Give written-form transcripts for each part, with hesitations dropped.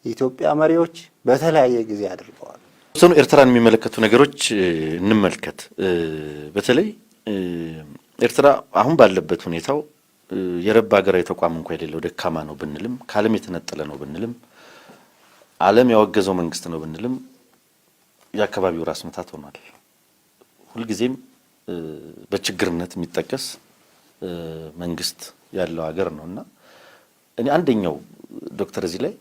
የኢትዮጵያ መሪዎች በተለያየ ጊዜ አድርገዋል። ሰኑ ኤርትራን የሚመለከቱ ነገሮች እንመልከት። በተለይ ኤርትራ አሁን ባለበት ሁኔታው የረባ ሀገራዊ ተቋም እንኳን የሌለው ደካማ ነው ብንልም ከዓለም የተነጠለ ነው ብንልም ዓለም ያወገዘው መንግስት ነው ብንልም የአካባቢው ራስ ምታት ሆኗል። ሁልጊዜም በችግርነት የሚጠቀስ መንግስት ያለው ሀገር ነውና እኔ አንደኛው ዶክተር እዚህ ላይ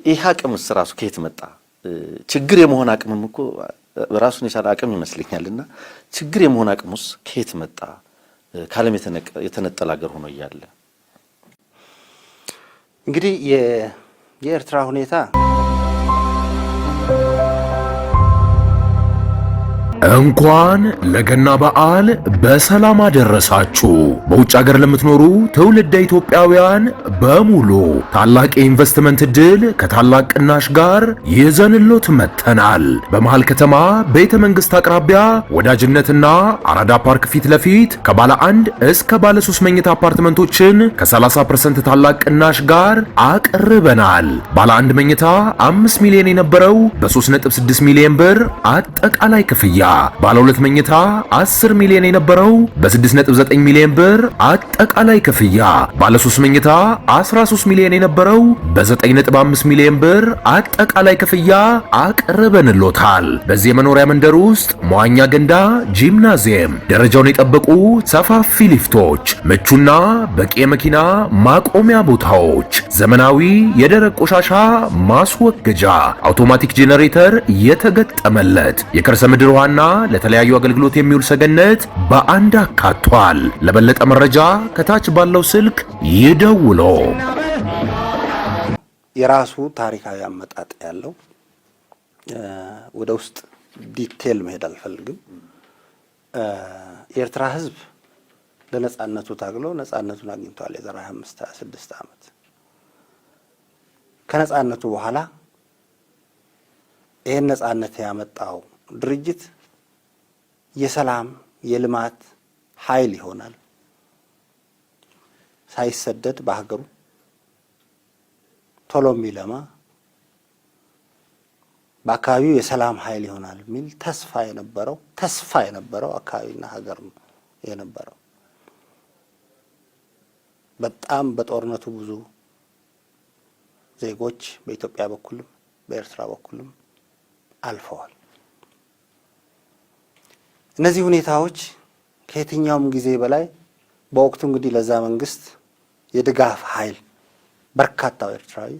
ይህ አቅምስ ራሱ ከየት መጣ? ችግር የመሆን አቅምም እኮ ራሱን የቻለ አቅም ይመስለኛልና ችግር የመሆን አቅሙስ ከየት መጣ? ከዓለም የተነጠለ ሀገር ሆኖ እያለ እንግዲህ የኤርትራ ሁኔታ እንኳን ለገና በዓል በሰላም አደረሳችሁ። በውጭ ሀገር ለምትኖሩ ትውልደ ኢትዮጵያውያን በሙሉ ታላቅ የኢንቨስትመንት ዕድል ከታላቅ ቅናሽ ጋር ይዘንሎት መጥተናል። በመሃል ከተማ ቤተ መንግስት አቅራቢያ ወዳጅነትና አራዳ ፓርክ ፊት ለፊት ከባለ 1 እስከ ባለ 3 መኝታ አፓርትመንቶችን ከ30% ታላቅ ቅናሽ ጋር አቅርበናል። ባለ 1 መኝታ 5 ሚሊዮን የነበረው በ3.6 ሚሊዮን ብር አጠቃላይ ክፍያ፣ ባለ 2 መኝታ 10 ሚሊዮን የነበረው በ6.9 ሚሊዮን ብር አጠቃላይ ክፍያ፣ ባለ 3 መኝታ 13 ሚሊዮን የነበረው በ9.5 ሚሊዮን ብር አጠቃላይ ክፍያ አቅርበንሎታል። በዚህ የመኖሪያ መንደር ውስጥ መዋኛ ገንዳ፣ ጂምናዚየም፣ ደረጃውን የጠበቁ ሰፋፊ ሊፍቶች፣ ምቹና በቂ የመኪና ማቆሚያ ቦታዎች፣ ዘመናዊ የደረቅ ቆሻሻ ማስወገጃ፣ አውቶማቲክ ጄኔሬተር የተገጠመለት የከርሰ ምድር ውሃና ለተለያዩ አገልግሎት የሚውል ሰገነት በአንድ አካቷል። ለበለጠ መረጃ ከታች ባለው ስልክ ይደውሉ። የራሱ ታሪካዊ አመጣጥ ያለው ወደ ውስጥ ዲቴል መሄድ አልፈልግም። የኤርትራ ሕዝብ ለነጻነቱ ታግሎ ነጻነቱን አግኝቷል። የዛሬ 25-26 ዓመት ከነጻነቱ በኋላ ይሄን ነጻነት ያመጣው ድርጅት የሰላም የልማት ኃይል ይሆናል። ሳይሰደድ በሀገሩ ቶሎ የሚለማ በአካባቢው የሰላም ኃይል ይሆናል የሚል ተስፋ የነበረው አካባቢና ሀገር ነው የነበረው። በጣም በጦርነቱ ብዙ ዜጎች በኢትዮጵያ በኩልም በኤርትራ በኩልም አልፈዋል። እነዚህ ሁኔታዎች ከየትኛውም ጊዜ በላይ በወቅቱ እንግዲህ ለዛ መንግስት የድጋፍ ኃይል በርካታው ኤርትራዊ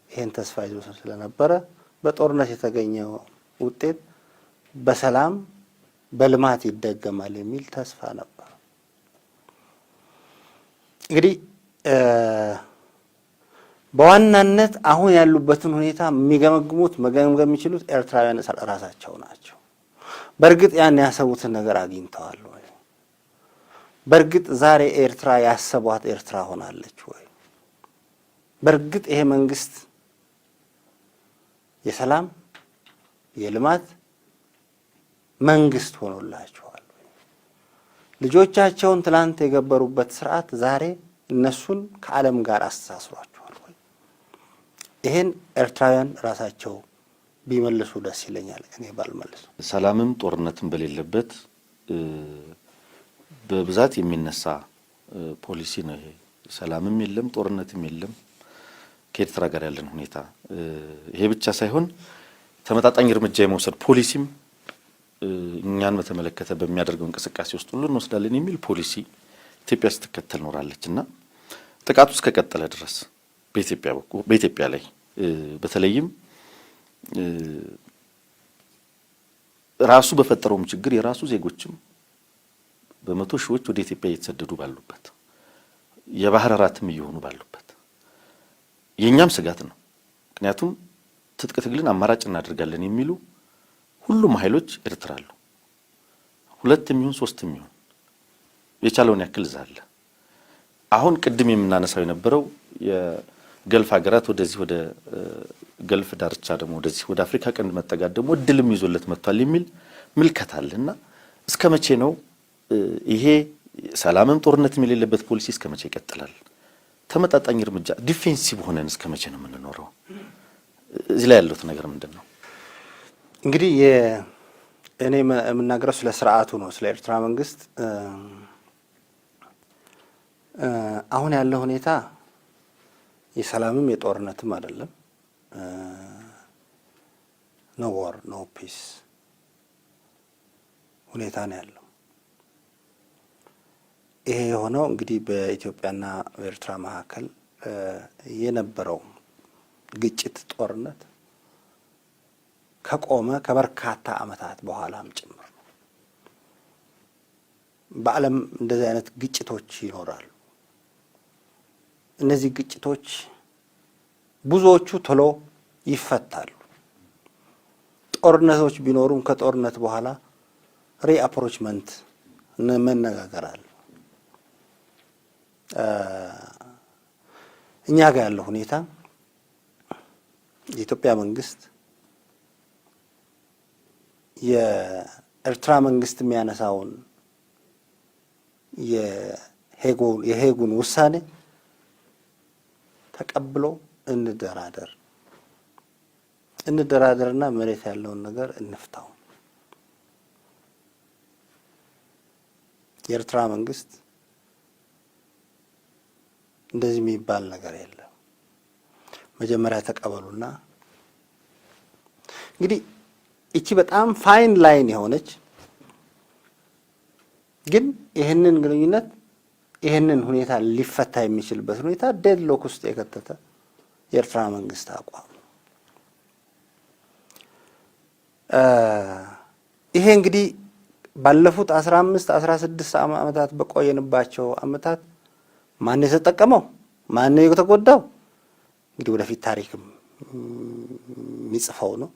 ይሄን ተስፋ ይዞ ስለነበረ በጦርነት የተገኘው ውጤት በሰላም በልማት ይደገማል የሚል ተስፋ ነበር። እንግዲህ በዋናነት አሁን ያሉበትን ሁኔታ መገምገም የሚችሉት ኤርትራውያን ራሳቸው ናቸው። በእርግጥ ያን ያሰቡትን ነገር አግኝተዋል ወይ? በእርግጥ ዛሬ ኤርትራ ያሰቧት ኤርትራ ሆናለች ወይ? በእርግጥ ይሄ መንግስት የሰላም የልማት መንግስት ሆኖላቸዋል ወይ? ልጆቻቸውን ትላንት የገበሩበት ስርዓት ዛሬ እነሱን ከዓለም ጋር አስተሳስሯቸዋል ወይ? ይሄን ኤርትራውያን ራሳቸው ቢመልሱ ደስ ይለኛል። እኔ ባልመልሱ። ሰላምም ጦርነትም በሌለበት በብዛት የሚነሳ ፖሊሲ ነው ይሄ። ሰላምም የለም ጦርነትም የለም። ከኤርትራ ጋር ያለን ሁኔታ ይሄ ብቻ ሳይሆን ተመጣጣኝ እርምጃ የመውሰድ ፖሊሲም እኛን በተመለከተ በሚያደርገው እንቅስቃሴ ውስጥ ሁሉ እንወስዳለን የሚል ፖሊሲ ኢትዮጵያ ስትከተል ኖራለችና ጥቃቱ እስከቀጠለ ድረስ በኢትዮጵያ ላይ በተለይም ራሱ በፈጠረውም ችግር የራሱ ዜጎችም በመቶ ሺዎች ወደ ኢትዮጵያ እየተሰደዱ ባሉበት የባህር ራትም እየሆኑ ባሉበት የኛም ስጋት ነው። ምክንያቱም ትጥቅ ትግልን አማራጭ እናደርጋለን የሚሉ ሁሉም ኃይሎች ኤርትራ አሉ። 2 የሚሆን 3 የሚሆን የቻለውን ያክል ዛለ አሁን ቅድም የምናነሳው የነበረው የገልፍ ሀገራት ወደዚህ ወደ ገልፍ ዳርቻ ደግሞ ወደዚህ ወደ አፍሪካ ቀንድ መጠጋት ደግሞ እድልም ይዞለት መጥቷል የሚል ምልከታልና እስከመቼ ነው ይሄ ሰላምም ጦርነትም የሌለበት ፖሊሲ እስከመቼ ይቀጥላል? ተመጣጣኝ እርምጃ ዲፌንሲቭ ሆነን እስከ መቼ ነው የምንኖረው? እዚህ ላይ ያለው ነገር ምንድነው? እንግዲህ እኔ የምናገረው ስለ ስርዓቱ ነው፣ ስለ ኤርትራ መንግስት። አሁን ያለው ሁኔታ የሰላምም የጦርነትም አይደለም። ኖ ዋር ኖ ፒስ ሁኔታ ነው ያለው። ይሄ የሆነው እንግዲህ በኢትዮጵያና በኤርትራ መካከል የነበረው ግጭት ጦርነት ከቆመ ከበርካታ ዓመታት በኋላም ጭምር ነው። በዓለም እንደዚህ አይነት ግጭቶች ይኖራሉ። እነዚህ ግጭቶች ብዙዎቹ ቶሎ ይፈታሉ። ጦርነቶች ቢኖሩም ከጦርነት በኋላ ሪአፕሮችመንት መነጋገር አለ። እኛ ጋር ያለው ሁኔታ የኢትዮጵያ መንግስት የኤርትራ መንግስት የሚያነሳውን የሄጉን ውሳኔ ተቀብሎ እንደራደርና መሬት ያለውን ነገር እንፍታው። የኤርትራ መንግስት እንደዚህ የሚባል ነገር የለም። መጀመሪያ ተቀበሉና እንግዲህ እቺ በጣም ፋይን ላይን የሆነች ግን ይህንን ግንኙነት ይህንን ሁኔታ ሊፈታ የሚችልበት ሁኔታ ዴድሎክ ውስጥ የከተተ የኤርትራ መንግስት አቋም። ይሄ እንግዲህ ባለፉት 15-16 ዓመታት በቆየንባቸው ዓመታት ማን የተጠቀመው ማን የተጎዳው እንግዲህ ወደፊት ታሪክም የሚጽፈው ነው።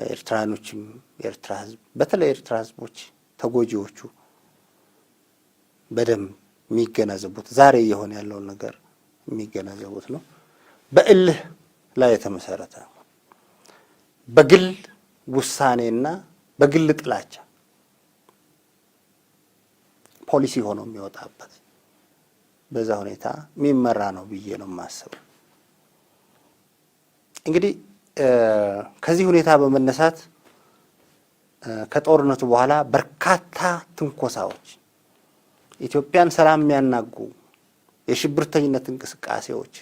ኤርትራኖችም የኤርትራ ህዝብ በተለይ ኤርትራ ህዝቦች ተጎጂዎቹ በደንብ የሚገነዘቡት ዛሬ እየሆነ ያለውን ነገር የሚገነዘቡት ነው። በእልህ ላይ የተመሰረተ በግል ውሳኔና በግል ጥላቻ ፖሊሲ ሆኖ የሚወጣበት በዛ ሁኔታ የሚመራ ነው ብዬ ነው የማስበው። እንግዲህ ከዚህ ሁኔታ በመነሳት ከጦርነቱ በኋላ በርካታ ትንኮሳዎች፣ ኢትዮጵያን ሰላም የሚያናጉ የሽብርተኝነት እንቅስቃሴዎች፣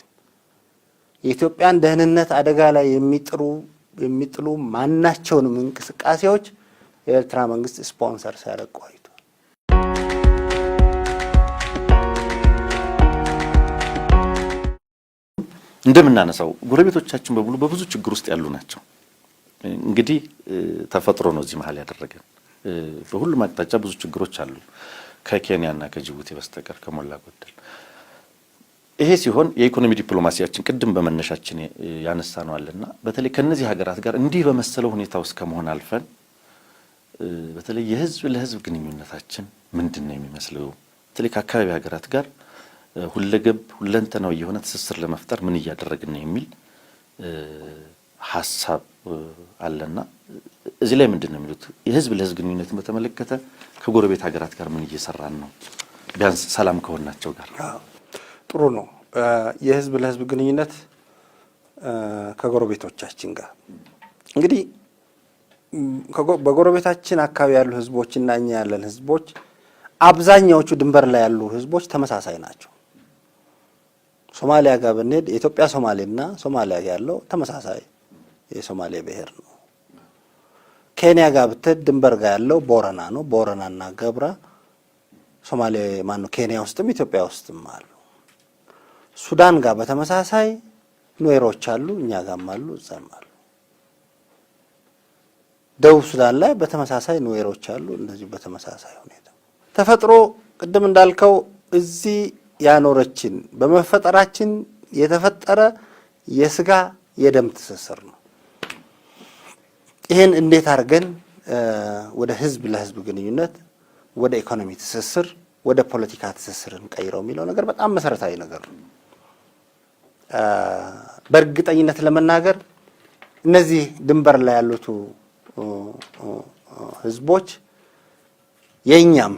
የኢትዮጵያን ደህንነት አደጋ ላይ የሚጥሉ ማናቸውንም እንቅስቃሴዎች የኤርትራ መንግስት ስፖንሰር ሲያደርግ ቆይቷል። እንደምናነሳው ጎረቤቶቻችን በሙሉ በብዙ ችግር ውስጥ ያሉ ናቸው። እንግዲህ ተፈጥሮ ነው እዚህ መሀል ያደረገን። በሁሉም አቅጣጫ ብዙ ችግሮች አሉ ከኬንያና ከጅቡቲ በስተቀር ከሞላ ጎደል። ይሄ ሲሆን የኢኮኖሚ ዲፕሎማሲያችን ቅድም በመነሻችን ያነሳ ነው አለና በተለይ ከነዚህ ሀገራት ጋር እንዲህ በመሰለው ሁኔታ ውስጥ ከመሆን አልፈን በተለይ የህዝብ ለህዝብ ግንኙነታችን ምንድነው የሚመስለው? በተለይ ከአካባቢ ሀገራት ጋር ሁለገብ ሁለንተናዊ የሆነ ትስስር ለመፍጠር ምን እያደረግን ነው የሚል ሐሳብ አለና እዚህ ላይ ምንድነው የሚሉት? የህዝብ ለህዝብ ግንኙነትን በተመለከተ ከጎረቤት ሀገራት ጋር ምን እየሰራን ነው? ቢያንስ ሰላም ከሆናቸው ጋር ጥሩ ነው። የህዝብ ለህዝብ ግንኙነት ከጎረቤቶቻችን ጋር እንግዲህ በጎረቤታችን አካባቢ ያሉ ህዝቦችና እኛ ያለን ህዝቦች አብዛኛዎቹ ድንበር ላይ ያሉ ህዝቦች ተመሳሳይ ናቸው። ሶማሊያ ጋር ብንሄድ የኢትዮጵያ ሶማሌና ሶማሊያ ያለው ተመሳሳይ የሶማሌ ብሔር ነው። ኬንያ ጋር ብትሄድ ድንበር ጋር ያለው ቦረና ነው። ቦረናና ገብራ ሶማሌ ማነው ኬንያ ውስጥም ኢትዮጵያ ውስጥም አሉ። ሱዳን ጋር በተመሳሳይ ኑዌሮች አሉ፣ እኛ ጋርም አሉ፣ እዛም አሉ። ደቡብ ሱዳን ላይ በተመሳሳይ ኑዌሮች አሉ፣ እንደዚሁ በተመሳሳይ ሁኔታ ተፈጥሮ ቅድም እንዳልከው እዚህ ያኖረችን በመፈጠራችን የተፈጠረ የስጋ የደም ትስስር ነው። ይሄን እንዴት አድርገን ወደ ህዝብ ለህዝብ ግንኙነት፣ ወደ ኢኮኖሚ ትስስር፣ ወደ ፖለቲካ ትስስር እንቀይረው የሚለው ነገር በጣም መሰረታዊ ነገር ነው። በእርግጠኝነት ለመናገር እነዚህ ድንበር ላይ ያሉት ህዝቦች የኛም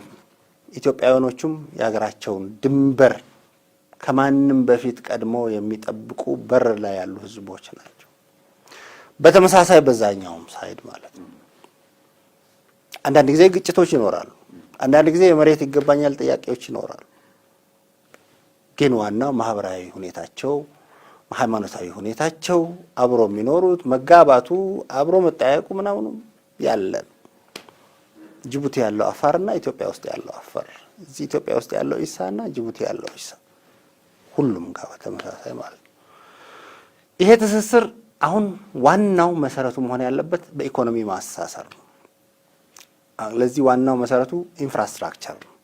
ኢትዮጵያውያኖቹም የሀገራቸውን ድንበር ከማንም በፊት ቀድሞ የሚጠብቁ በር ላይ ያሉ ህዝቦች ናቸው። በተመሳሳይ በዛኛውም ሳይድ ማለት ነው። አንዳንድ ጊዜ ግጭቶች ይኖራሉ። አንዳንድ ጊዜ የመሬት ይገባኛል ጥያቄዎች ይኖራሉ። ግን ዋናው ማህበራዊ ሁኔታቸው፣ ሃይማኖታዊ ሁኔታቸው፣ አብሮ የሚኖሩት መጋባቱ፣ አብሮ መጠያየቁ ምናምኑ ያለ ነው። ጅቡቲ ያለው አፋርና ኢትዮጵያ ውስጥ ያለው አፋር፣ እዚህ ኢትዮጵያ ውስጥ ያለው ኢሳና ጅቡቲ ያለው ኢሳ ሁሉም ጋር በተመሳሳይ ማለት ነው። ይሄ ትስስር አሁን ዋናው መሰረቱ መሆን ያለበት በኢኮኖሚ ማስተሳሰር ነው። ለዚህ ዋናው መሰረቱ ኢንፍራስትራክቸር ነው፣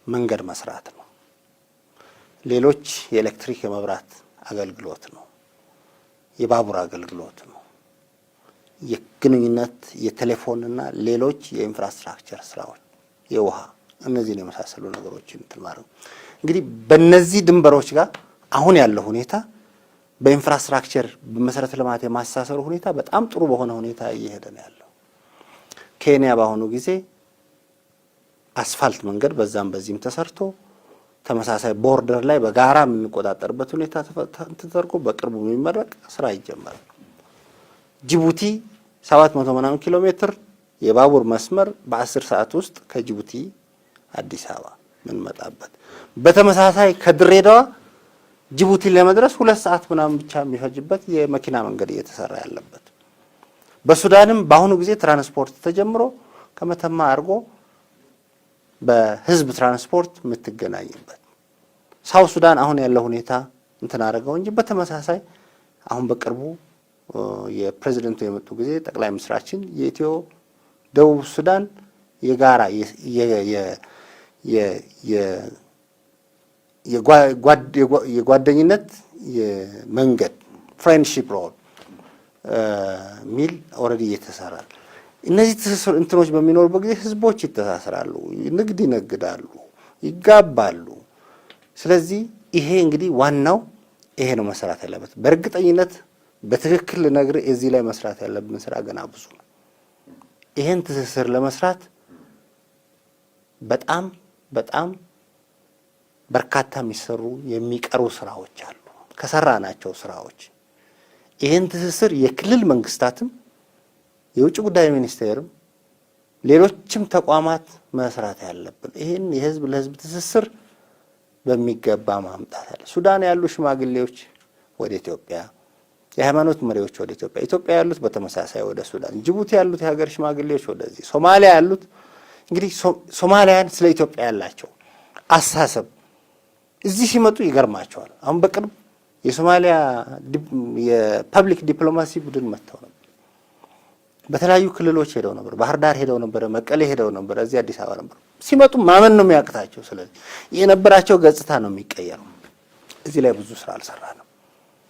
መንገድ መስራት ነው። ሌሎች የኤሌክትሪክ የመብራት አገልግሎት ነው፣ የባቡር አገልግሎት ነው፣ የግንኙነት የቴሌፎንና ሌሎች የኢንፍራስትራክቸር ስራዎች፣ የውሃ እነዚህን የመሳሰሉ ነገሮችን እንትን ማድረግ እንግዲህ በእነዚህ ድንበሮች ጋር አሁን ያለው ሁኔታ በኢንፍራስትራክቸር በመሰረተ ልማት የማስተሳሰሩ ሁኔታ በጣም ጥሩ በሆነ ሁኔታ እየሄደ ነው ያለው። ኬንያ በአሁኑ ጊዜ አስፋልት መንገድ በዛም በዚህም ተሰርቶ ተመሳሳይ ቦርደር ላይ በጋራ የምንቆጣጠርበት ሁኔታ ተደርጎ በቅርቡ የሚመረቅ ስራ ይጀመራል። ጅቡቲ 700 ምናምን ኪሎ ሜትር የባቡር መስመር በ10 ሰዓት ውስጥ ከጅቡቲ አዲስ አበባ ምንመጣበት፣ በተመሳሳይ ከድሬዳዋ ጅቡቲ ለመድረስ 2 ሰዓት ምናምን ብቻ የሚፈጅበት የመኪና መንገድ እየተሰራ ያለበት፣ በሱዳንም በአሁኑ ጊዜ ትራንስፖርት ተጀምሮ ከመተማ አድርጎ በህዝብ ትራንስፖርት የምትገናኝበት፣ ሳውት ሱዳን አሁን ያለው ሁኔታ እንትን አደረገው እንጂ በተመሳሳይ አሁን በቅርቡ የፕሬዝዳንቱ የመጡ ጊዜ ጠቅላይ ሚኒስትራችን የኢትዮ ደቡብ ሱዳን የጋራ የጓደኝነት የመንገድ ፍሬንድሺፕ ሮድ ሚል ኦልሬዲ እየተሰራ እነዚህ ትስስር እንትኖች በሚኖሩበት ጊዜ ህዝቦች ይተሳሰራሉ፣ ንግድ ይነግዳሉ፣ ይጋባሉ። ስለዚህ ይሄ እንግዲህ ዋናው ይሄ ነው መስራት ያለበት። በእርግጠኝነት በትክክል ነገር እዚህ ላይ መስራት ያለብን ስራ ገና ብዙ ነው። ይሄን ትስስር ለመስራት በጣም በጣም በርካታ የሚሰሩ የሚቀሩ ስራዎች አሉ። ከሰራናቸው ስራዎች ይሄን ትስስር የክልል መንግስታትም የውጭ ጉዳይ ሚኒስቴርም ሌሎችም ተቋማት መስራት ያለብን ይሄን የህዝብ ለህዝብ ትስስር በሚገባ ማምጣት አለ። ሱዳን ያሉ ሽማግሌዎች ወደ ኢትዮጵያ፣ የሃይማኖት መሪዎች ወደ ኢትዮጵያ፣ ኢትዮጵያ ያሉት በተመሳሳይ ወደ ሱዳን፣ ጅቡቲ ያሉት የሀገር ሽማግሌዎች ወደዚህ፣ ሶማሊያ ያሉት እንግዲህ ሶማሊያን ስለ ኢትዮጵያ ያላቸው አሳሰብ እዚህ ሲመጡ ይገርማቸዋል። አሁን በቅርብ የሶማሊያ የፐብሊክ ዲፕሎማሲ ቡድን መጥተው ነበር። በተለያዩ ክልሎች ሄደው ነበር። ባህር ዳር ሄደው ነበር፣ መቀሌ ሄደው ነበር፣ እዚህ አዲስ አበባ ነበር። ሲመጡ ማመን ነው የሚያቅታቸው። ስለዚህ የነበራቸው ገጽታ ነው የሚቀየረው። እዚህ ላይ ብዙ ስራ አልሰራንም።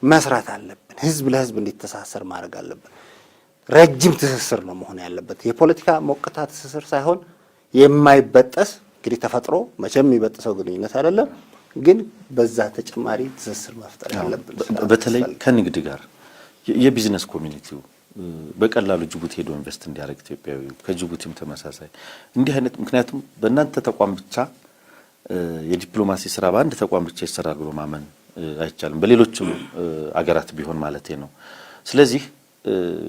መስራት አለብን። ህዝብ ለህዝብ እንዲተሳሰር ማድረግ አለብን። ረጅም ትስስር ነው መሆን ያለበት። የፖለቲካ ሞቅታ ትስስር ሳይሆን የማይበጠስ እንግዲህ ተፈጥሮ መቼም የሚበጥሰው ግንኙነት አይደለም፣ ግን በዛ ተጨማሪ ትስስር መፍጠር ያለብን። በተለይ ከንግድ ጋር የቢዝነስ ኮሚኒቲው በቀላሉ ጅቡቲ ሄዶ ኢንቨስት እንዲያደርግ ኢትዮጵያዊ ከጅቡቲም ተመሳሳይ እንዲህ አይነት ምክንያቱም በእናንተ ተቋም ብቻ የዲፕሎማሲ ስራ በአንድ ተቋም ብቻ ይሰራል ብሎ ማመን አይቻልም። በሌሎችም አገራት ቢሆን ማለት ነው። ስለዚህ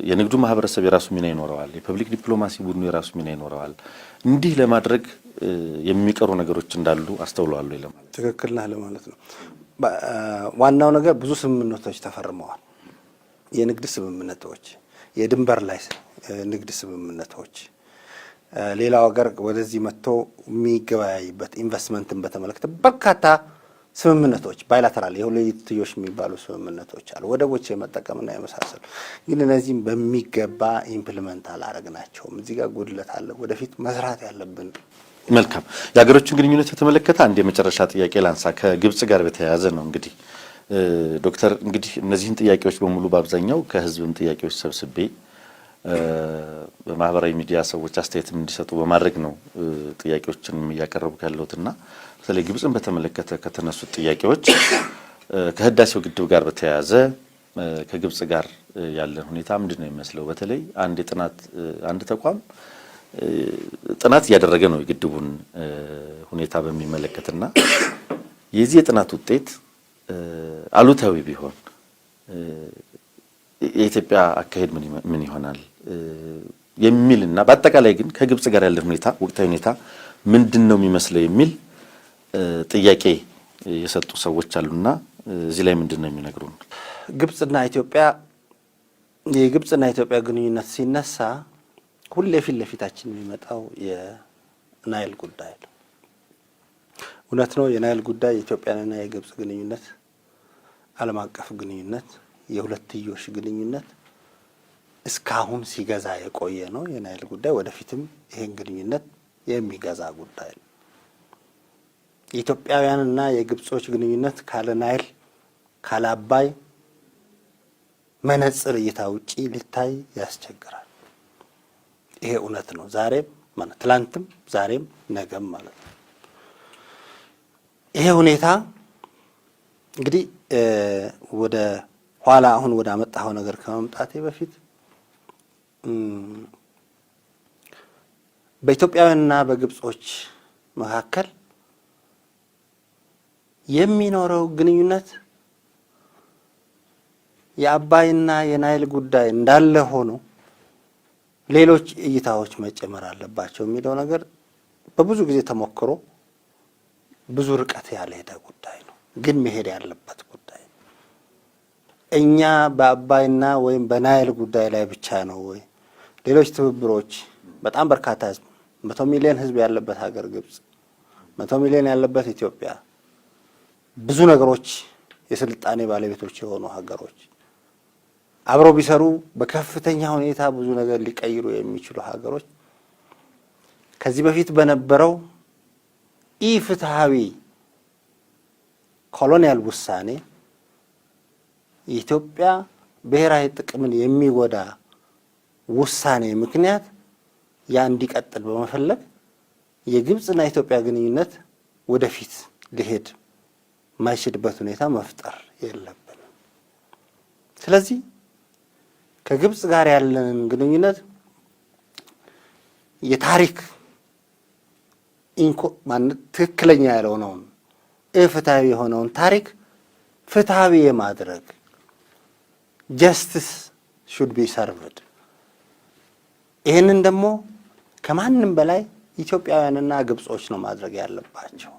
የንግዱ ማህበረሰብ የራሱ ሚና ይኖረዋል። የፐብሊክ ዲፕሎማሲ ቡድኑ የራሱ ሚና ይኖረዋል። እንዲህ ለማድረግ የሚቀሩ ነገሮች እንዳሉ አስተውለዋል ለማለት ትክክል ነህ ለማለት ነው። ዋናው ነገር ብዙ ስምምነቶች ተፈርመዋል። የንግድ ስምምነቶች፣ የድንበር ላይ ንግድ ስምምነቶች፣ ሌላው ሀገር ወደዚህ መጥቶ የሚገበያይበት ኢንቨስትመንትን በተመለከተ በርካታ ስምምነቶች ባይላተራል የሁለትዮሽ የሚባሉ ስምምነቶች አሉ። ወደቦች የመጠቀምና የመሳሰሉ ግን እነዚህም በሚገባ ኢምፕሊመንት አላረግናቸውም። እዚህ ጋር ጉድለት አለ። ወደፊት መስራት ያለብን። መልካም። የሀገሮችን ግንኙነት የተመለከተ አንድ የመጨረሻ ጥያቄ ላንሳ። ከግብጽ ጋር በተያያዘ ነው። እንግዲህ ዶክተር እንግዲህ እነዚህን ጥያቄዎች በሙሉ በአብዛኛው ከህዝብም ጥያቄዎች ሰብስቤ በማህበራዊ ሚዲያ ሰዎች አስተያየትም እንዲሰጡ በማድረግ ነው ጥያቄዎችንም እያቀረቡ ያለሁትና በተለይ ግብጽን በተመለከተ ከተነሱት ጥያቄዎች ከህዳሴው ግድብ ጋር በተያያዘ ከግብጽ ጋር ያለን ሁኔታ ምንድነው የሚመስለው? በተለይ አንድ ተቋም ጥናት እያደረገ ነው የግድቡን ሁኔታ በሚመለከትና የዚህ የጥናት ውጤት አሉታዊ ቢሆን የኢትዮጵያ አካሄድ ምን ይሆናል የሚልና በአጠቃላይ ግን ከግብጽ ጋር ያለው ሁኔታ ወቅታዊ ሁኔታ ምንድነው የሚመስለው የሚል ጥያቄ የሰጡ ሰዎች አሉና እዚህ ላይ ምንድነው የሚነግሩን? ግብጽና ኢትዮጵያ ግንኙነት ሲነሳ ሁሌ ፊት ለፊታችን የሚመጣው የናይል ጉዳይ ነው። እውነት ነው። የናይል ጉዳይ የኢትዮጵያና የግብጽ ግንኙነት ዓለም አቀፍ ግንኙነት የሁለትዮሽ ግንኙነት እስካሁን ሲገዛ የቆየ ነው። የናይል ጉዳይ ወደፊትም ይሄን ግንኙነት የሚገዛ ጉዳይ ነው። የኢትዮጵያውያንና የግብጾች ግንኙነት ካለ ናይል ካለ አባይ መነጽር እይታ ውጪ ሊታይ ያስቸግራል። ይሄ እውነት ነው። ዛሬም ማለት ትላንትም ዛሬም ነገም ማለት ነው። ይሄ ሁኔታ እንግዲህ ወደ ኋላ አሁን ወደ አመጣው ነገር ከመምጣቴ በፊት በኢትዮጵያውያንና በግብጾች መካከል የሚኖረው ግንኙነት የአባይና የናይል ጉዳይ እንዳለ ሆኖ ሌሎች እይታዎች መጨመር አለባቸው የሚለው ነገር በብዙ ጊዜ ተሞክሮ ብዙ ርቀት ያልሄደ ጉዳይ ነው፣ ግን መሄድ ያለበት ጉዳይ ነው። እኛ በአባይና ወይም በናይል ጉዳይ ላይ ብቻ ነው ወይ ሌሎች ትብብሮች በጣም በርካታ ህዝብ 100 ሚሊዮን ህዝብ ያለበት ሀገር ግብጽ 100 ሚሊዮን ያለበት ኢትዮጵያ ብዙ ነገሮች የስልጣኔ ባለቤቶች የሆኑ ሀገሮች አብረው ቢሰሩ በከፍተኛ ሁኔታ ብዙ ነገር ሊቀይሩ የሚችሉ ሀገሮች ከዚህ በፊት በነበረው ኢፍትሃዊ ኮሎኒያል ውሳኔ የኢትዮጵያ ብሔራዊ ጥቅምን የሚጎዳ ውሳኔ ምክንያት ያ እንዲቀጥል በመፈለግ የግብጽና የኢትዮጵያ ግንኙነት ወደፊት ሊሄድ ማይችልበት ሁኔታ መፍጠር የለብንም። ስለዚህ ከግብጽ ጋር ያለንን ግንኙነት የታሪክ ማለት ትክክለኛ ያልሆነውን ፍትሃዊ የሆነውን ታሪክ ፍትሃዊ የማድረግ ጀስቲስ ሹድ ቢ ሰርቭድ። ይህንን ደግሞ ከማንም በላይ ኢትዮጵያውያንና ግብጾች ነው ማድረግ ያለባቸው።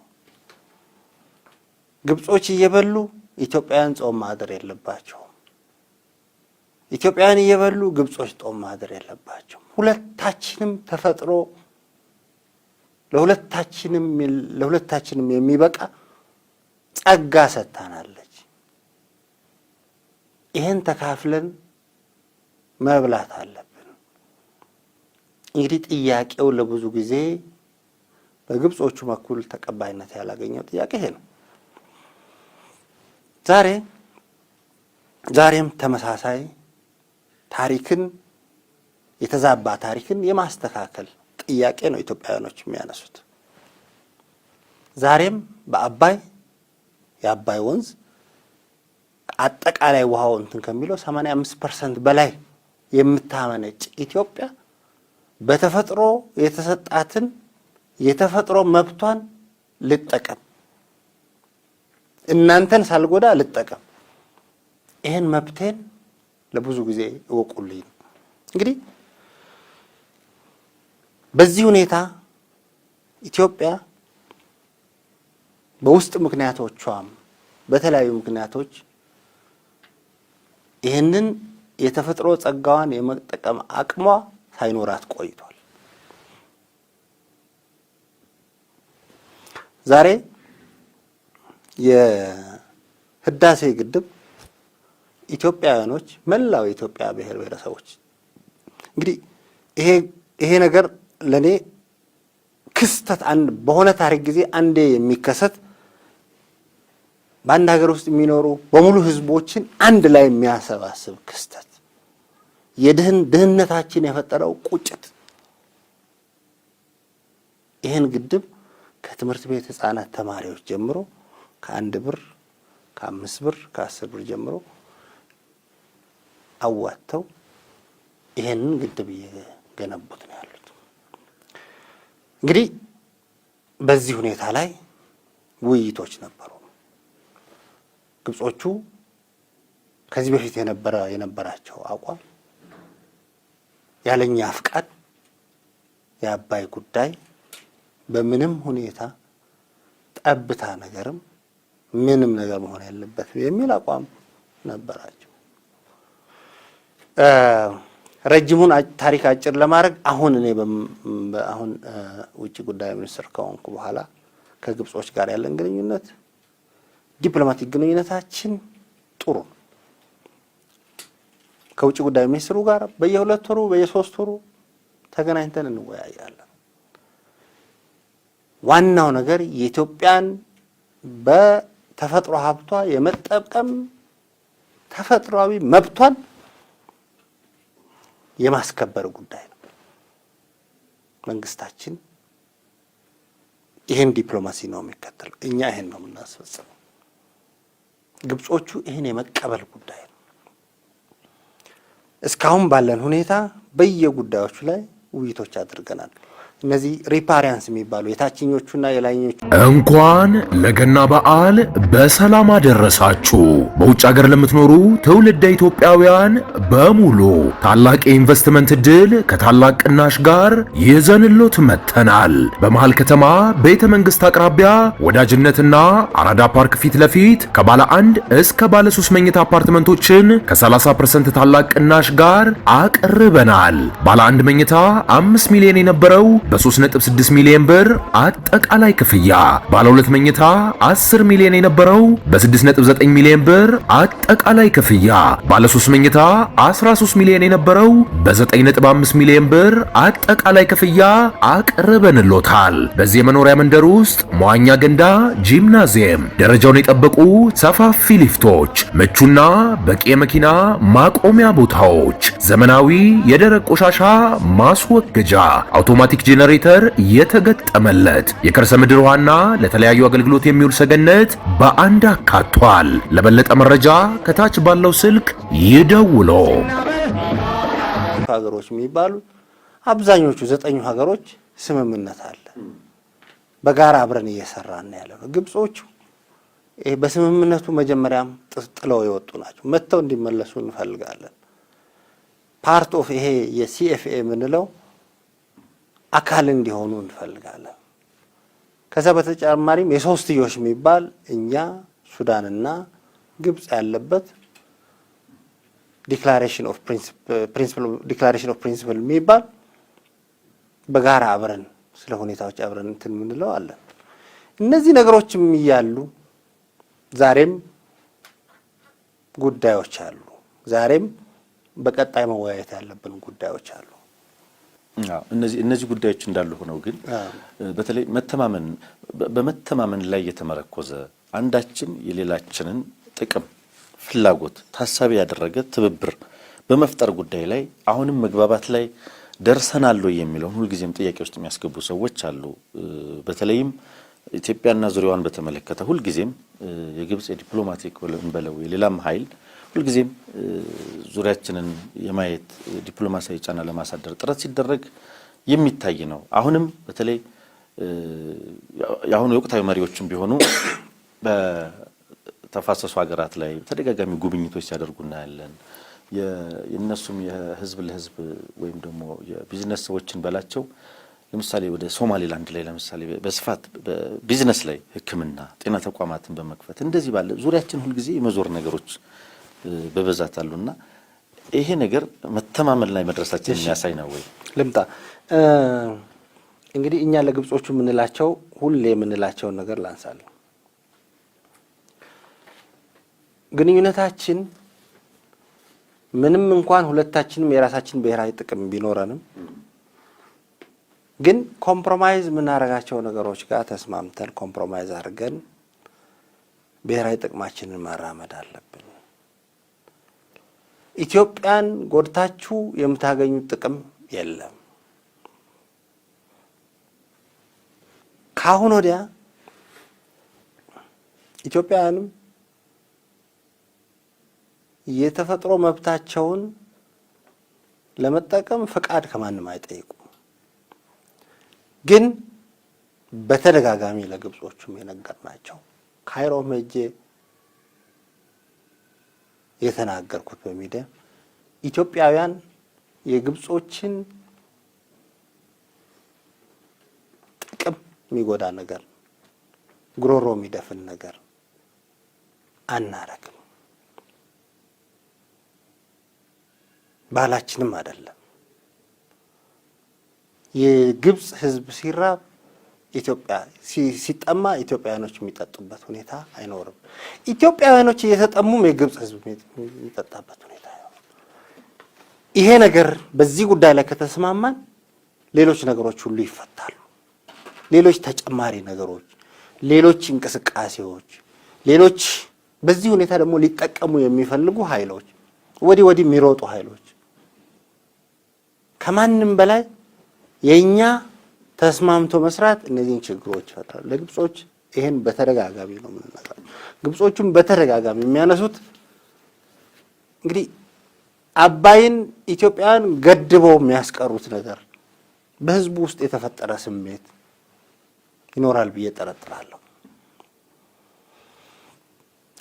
ግብጾች እየበሉ ኢትዮጵያውያን ጾም ማድር የለባቸው። ኢትዮጵያውያን እየበሉ ግብጾች ጾም ማድር የለባቸው። ሁለታችንም ተፈጥሮ ለሁለታችንም የሚበቃ ጸጋ ሰጥታናለች። ይሄን ተካፍለን መብላት አለብን። እንግዲህ ጥያቄው ለብዙ ጊዜ በግብጾቹ በኩል ተቀባይነት ያላገኘው ጥያቄ ይሄ ነው። ዛሬም ተመሳሳይ ታሪክን የተዛባ ታሪክን የማስተካከል ጥያቄ ነው ኢትዮጵያውያኖች የሚያነሱት። ዛሬም የአባይ ወንዝ አጠቃላይ ውሃው እንትን ከሚለው 85% በላይ የምታመነጭ ኢትዮጵያ በተፈጥሮ የተሰጣትን የተፈጥሮ መብቷን ልጠቀም፣ እናንተን ሳልጎዳ ልጠቀም፣ ይሄን መብቴን ለብዙ ጊዜ እወቁልኝ። እንግዲህ በዚህ ሁኔታ ኢትዮጵያ በውስጥ ምክንያቶቿም በተለያዩ ምክንያቶች ይህንን የተፈጥሮ ጸጋዋን የመጠቀም አቅሟ ሳይኖራት ቆይቷል። ዛሬ የህዳሴ ግድብ ኢትዮጵያውያኖች መላው የኢትዮጵያ ብሔር ብሔረሰቦች እንግዲህ ይሄ ነገር ለኔ ክስተት በሆነ ታሪክ ጊዜ አንዴ የሚከሰት በአንድ ሀገር ውስጥ የሚኖሩ በሙሉ ህዝቦችን አንድ ላይ የሚያሰባስብ ክስተት ድህነታችን የፈጠረው ቁጭት ይሄን ግድብ ከትምህርት ቤት ህፃናት ተማሪዎች ጀምሮ ከ1 ብር ከ5 ብር ከ10 ብር ጀምሮ አዋተው ይሄንን ግድብ እየገነቡት ነው ያሉት። እንግዲህ በዚህ ሁኔታ ላይ ውይይቶች ነበሩ። ግብጾቹ ከዚህ በፊት የነበራቸው አቋም ያለኛ ፍቃድ የአባይ ጉዳይ በምንም ሁኔታ ጠብታ ነገርም ምንም ነገር መሆን ያለበትም የሚል አቋም ነበራቸው። ረጅሙን ታሪክ አጭር ለማድረግ አሁን እኔ አሁን ውጭ ጉዳይ ሚኒስትር ከሆንኩ በኋላ ከግብጾች ጋር ያለን ግንኙነት ዲፕሎማቲክ ግንኙነታችን ጥሩ ነው። ከውጭ ጉዳይ ሚኒስትሩ ጋር በየ2 ወሩ በየ3 ወሩ ተገናኝተን እንወያያለን። ዋናው ነገር የኢትዮጵያን በተፈጥሮ ሀብቷ የመጠቀም ተፈጥሯዊ መብቷን የማስከበር ጉዳይ ነው። መንግስታችን ይሄን ዲፕሎማሲ ነው የሚከተለው፣ እኛ ይሄን ነው የምናስፈጽመው። ግብጾቹ ይሄን የመቀበል ጉዳይ ነው። እስካሁን ባለን ሁኔታ በየጉዳዮቹ ላይ ውይይቶች አድርገናል። እነዚህ ሪፓሪያንስ የሚባሉ የታችኞቹና የላይኞቹ እንኳን ለገና በዓል በሰላም አደረሳችሁ። በውጭ ሀገር ለምትኖሩ ትውልደ ኢትዮጵያውያን በሙሉ ታላቅ የኢንቨስትመንት ዕድል ከታላቅ ቅናሽ ጋር ይዘንሎት መጥተናል። በመሃል ከተማ ቤተ መንግስት አቅራቢያ ወዳጅነትና አራዳ ፓርክ ፊት ለፊት ከባለ 1 እስከ ባለ 3 መኝታ አፓርትመንቶችን ከ30% ታላቅ ቅናሽ ጋር አቅርበናል። ባለ 1 መኝታ 5 ሚሊዮን የነበረው በ3.6 ሚሊዮን ብር አጠቃላይ ክፍያ፣ ባለ 2 መኝታ 10 ሚሊዮን የነበረው በ6.9 ሚሊዮን ብር አጠቃላይ ክፍያ፣ ባለ 3 መኝታ 13 ሚሊዮን የነበረው በ9.5 ሚሊዮን ብር አጠቃላይ ክፍያ አቅርበንሎታል። በዚህ የመኖሪያ መንደር ውስጥ መዋኛ ገንዳ፣ ጂምናዚየም፣ ደረጃውን የጠበቁ ሰፋፊ ሊፍቶች፣ ምቹና በቂ የመኪና ማቆሚያ ቦታዎች፣ ዘመናዊ የደረቅ ቆሻሻ ማስወገጃ፣ አውቶማቲክ ጄኔሬተር የተገጠመለት የከርሰ ምድር ውሃና ለተለያዩ አገልግሎት የሚውል ሰገነት በአንድ አካቷል። ለበለጠ መረጃ ከታች ባለው ስልክ ይደውሎ። ሀገሮች የሚባሉ አብዛኞቹ 9 ሀገሮች ስምምነት አለ። በጋራ አብረን እየሰራን ያለው ግብጾቹ ይሄ በስምምነቱ መጀመሪያም ጥለው የወጡ ናቸው። መተው እንዲመለሱ እንፈልጋለን። ፓርት ኦፍ ይሄ የሲኤፍኤ የምንለው አካል እንዲሆኑ እንፈልጋለን። ከዛ በተጨማሪም የሶስትዮሽ የሚባል እኛ ሱዳንና ግብጽ ያለበት ዲክላሬሽን ኦፍ ፕሪንሲፕል የሚባል በጋራ አብረን ስለ ሁኔታዎች አብረን እንትን የምንለው አለን። እነዚህ ነገሮችም እያሉ ዛሬም ጉዳዮች አሉ። ዛሬም በቀጣይ መወያየት ያለብን ጉዳዮች አሉ። እነዚህ ጉዳዮች እንዳሉ ሆነው ግን በተለይ በመተማመን ላይ የተመረኮዘ አንዳችን የሌላችንን ጥቅም ፍላጎት ታሳቢ ያደረገ ትብብር በመፍጠር ጉዳይ ላይ አሁንም መግባባት ላይ ደርሰናል የሚለውን ሁልጊዜም ጥያቄ ውስጥ የሚያስገቡ ሰዎች አሉ። በተለይም ኢትዮጵያና ዙሪያዋን በተመለከተ ሁልጊዜም የግብጽ የዲፕሎማቲክ ወለንበለው የሌላም ኃይል ሁልጊዜም ዙሪያችንን የማየት ዲፕሎማሲያዊ ጫና ለማሳደር ጥረት ሲደረግ የሚታይ ነው። አሁንም በተለይ የአሁኑ የወቅታዊ መሪዎችም ቢሆኑ በተፋሰሱ ሀገራት ላይ ተደጋጋሚ ጉብኝቶች ሲያደርጉ እናያለን። የእነሱም የህዝብ ለህዝብ ወይም ደግሞ የቢዝነስ ሰዎችን በላቸው ለምሳሌ ወደ ሶማሌላንድ ላይ ለምሳሌ በስፋት በቢዝነስ ላይ ሕክምና ጤና ተቋማትን በመክፈት እንደዚህ ባለ ዙሪያችን ሁልጊዜ የመዞር ነገሮች በበዛት አሉና ይሄ ነገር መተማመን ላይ መድረሳችን የሚያሳይ ነው ወይ? ልምጣ እንግዲህ እኛ ለግብጾቹ የምንላቸው ሁሌ የምንላቸውን ነገር ላንሳለን። ግንኙነታችን ምንም እንኳን ሁለታችንም የራሳችን ብሔራዊ ጥቅም ቢኖረንም ግን ኮምፕሮማይዝ የምናደርጋቸው ነገሮች ጋር ተስማምተን ኮምፕሮማይዝ አድርገን ብሔራዊ ጥቅማችንን ማራመድ አለብን። ኢትዮጵያን ጎድታችሁ የምታገኙት ጥቅም የለም። ካሁን ወዲያ ኢትዮጵያውያንም የተፈጥሮ መብታቸውን ለመጠቀም ፈቃድ ከማንም አይጠይቁ። ግን በተደጋጋሚ ለግብጾቹም የነገርናቸው ካይሮም ሄጄ የተናገርኩት በሚዲያ ኢትዮጵያውያን የግብጾችን ጥቅም የሚጎዳ ነገር ጉሮሮ የሚደፍን ነገር አናረግም፣ ባህላችንም አይደለም። የግብጽ ህዝብ ሲራብ ኢትዮጵያ ሲጠማ ኢትዮጵያውያኖች የሚጠጡበት ሁኔታ አይኖርም። ኢትዮጵያውያኖች እየተጠሙም የግብጽ ህዝብ የሚጠጣበት ሁኔታ አይኖርም። ይሄ ነገር በዚህ ጉዳይ ላይ ከተስማማን ሌሎች ነገሮች ሁሉ ይፈታሉ። ሌሎች ተጨማሪ ነገሮች፣ ሌሎች እንቅስቃሴዎች፣ ሌሎች በዚህ ሁኔታ ደግሞ ሊጠቀሙ የሚፈልጉ ኃይሎች፣ ወዲህ የሚሮጡ ኃይሎች ከማንም በላይ የኛ ተስማምቶ መስራት እነዚህን ችግሮች ይፈታል። ለግብጾች ይሄን በተደጋጋሚ ነው የምንነግረው። ግብጾቹም በተደጋጋሚ የሚያነሱት እንግዲህ አባይን ኢትዮጵያን ገድበው የሚያስቀሩት ነገር በህዝቡ ውስጥ የተፈጠረ ስሜት ይኖራል ብዬ ጠረጥራለሁ።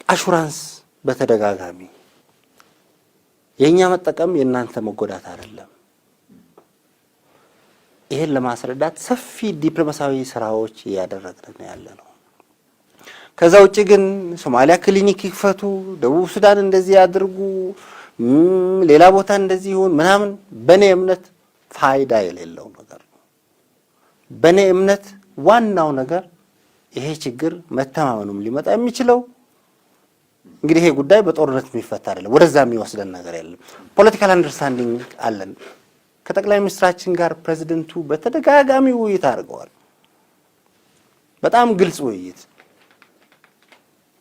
አሹራንስ በተደጋጋሚ የኛ መጠቀም የእናንተ መጎዳት አይደለም። ይሄን ለማስረዳት ሰፊ ዲፕሎማሲያዊ ስራዎች እያደረግን ያለ ነው። ከዛ ውጪ ግን ሶማሊያ ክሊኒክ ይክፈቱ፣ ደቡብ ሱዳን እንደዚህ ያድርጉ፣ ሌላ ቦታ እንደዚህ ይሁን ምናምን በኔ እምነት ፋይዳ የሌለው ነገር ነው። በኔ እምነት ዋናው ነገር ይሄ ችግር መተማመኑም ሊመጣ የሚችለው እንግዲህ ይሄ ጉዳይ በጦርነት የሚፈታ አይደለም። ወደዛ የሚወስደን ነገር የለም። ፖለቲካል አንደርስታንዲንግ አለን። ከጠቅላይ ሚኒስትራችን ጋር ፕሬዝደንቱ በተደጋጋሚ ውይይት አድርገዋል። በጣም ግልጽ ውይይት።